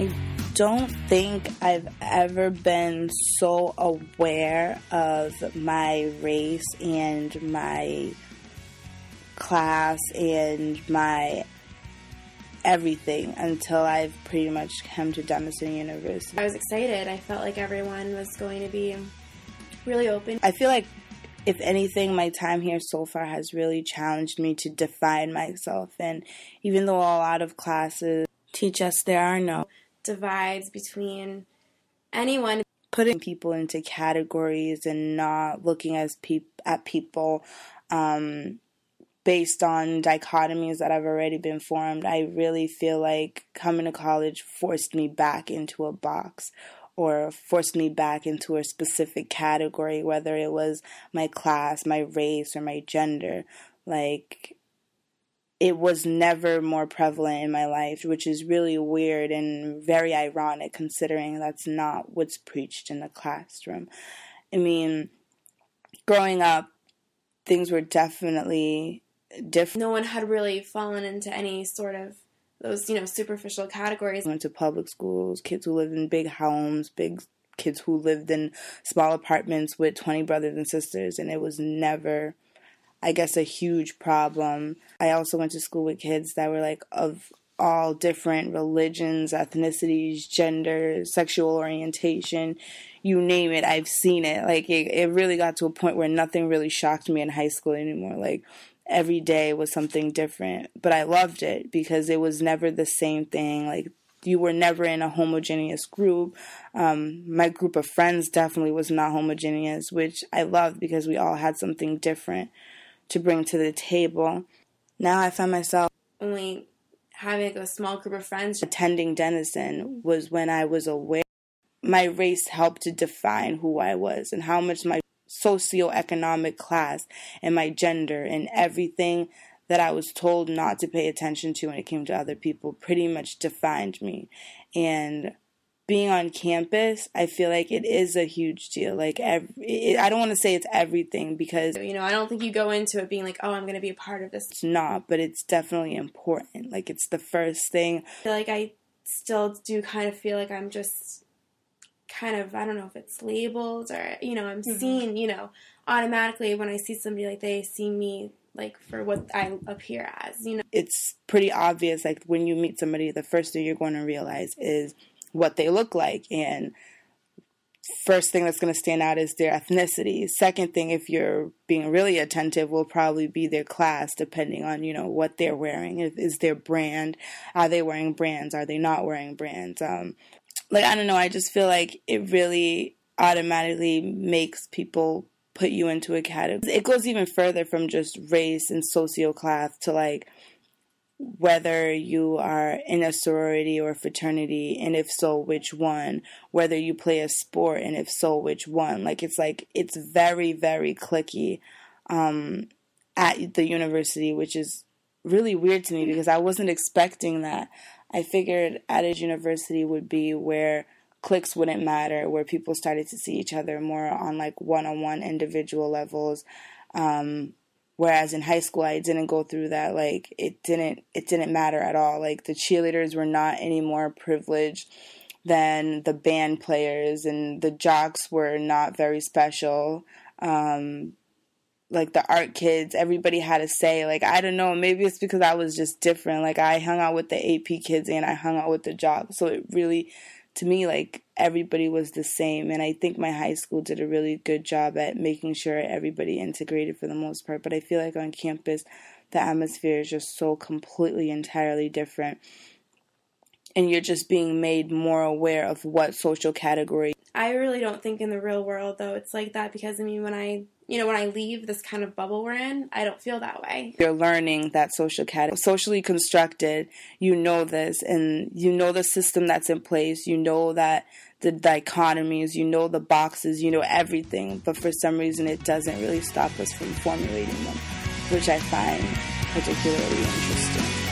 I don't think I've ever been so aware of my race and my class and my everything until I've pretty much come to Denison University. I was excited. I felt like everyone was going to be really open. I feel like, if anything, my time here so far has really challenged me to define myself. And even though a lot of classes teach us there are no divides between anyone, putting people into categories and not looking at people based on dichotomies that have already been formed, I really feel like coming to college forced me back into a box or forced me back into a specific category, whether it was my class, my race, or my gender. Like, it was never more prevalent in my life, which is really weird and very ironic considering that's not what's preached in the classroom. I mean, growing up, things were definitely different. No one had really fallen into any sort of those, superficial categories. I went to public schools, kids who lived in big homes, big kids who lived in small apartments with 20 brothers and sisters, and it was never, I guess, a huge problem. I also went to school with kids that were like of all different religions, ethnicities, genders, sexual orientation, you name it, I've seen it. Like, it really got to a point where nothing really shocked me in high school anymore. Like, every day was something different, but I loved it because it was never the same thing. Like, you were never in a homogeneous group. My group of friends definitely was not homogeneous, which I loved because we all had something different to bring to the table. Now I find myself only having a small group of friends. Attending Denison was when I was aware my race helped to define who I was and how much my socioeconomic class and my gender and everything that I was told not to pay attention to when it came to other people pretty much defined me. And being on campus, I feel like it is a huge deal. Like, I don't want to say it's everything because, I don't think you go into it being like, oh, I'm going to be a part of this. It's not, but it's definitely important. Like, it's the first thing. I feel like I still do kind of feel like I'm just kind of, I don't know if it's labeled or, I'm seen, automatically when I see somebody, like, they see me, like, for what I appear as, It's pretty obvious, like, when you meet somebody, the first thing you're going to realize is what they look like. And first thing that's going to stand out is their ethnicity. Second thing, if you're being really attentive, will probably be their class, depending on, what they're wearing. Is their brand? Are they wearing brands? Are they not wearing brands? I don't know, I just feel like it really automatically makes people put you into a category. It goes even further from just race and socio-class to, like, whether you are in a sorority or fraternity, and if so, which one, whether you play a sport, and if so, which one. It's very, very cliquey at the university, which is really weird to me because I wasn't expecting that. I figured at a university would be where cliques wouldn't matter, where people started to see each other more on, like, one-on-one individual levels. Whereas in high school, I didn't go through that. Like, it didn't matter at all. Like, the cheerleaders were not any more privileged than the band players, and the jocks were not very special. Like, the art kids, everybody had a say. Like, I don't know, maybe it's because I was just different. Like, I hung out with the AP kids and I hung out with the jocks. So it really, to me, like, everybody was the same. And I think my high school did a really good job at making sure everybody integrated for the most part. But I feel like on campus, the atmosphere is just so completely, entirely different. And you're just being made more aware of what social category. I really don't think in the real world, though, it's like that because, when I leave this kind of bubble we're in, I don't feel that way. You're learning that social category, socially constructed, this, and the system that's in place, that the dichotomies, the boxes, everything, but for some reason it doesn't really stop us from formulating them, which I find particularly interesting.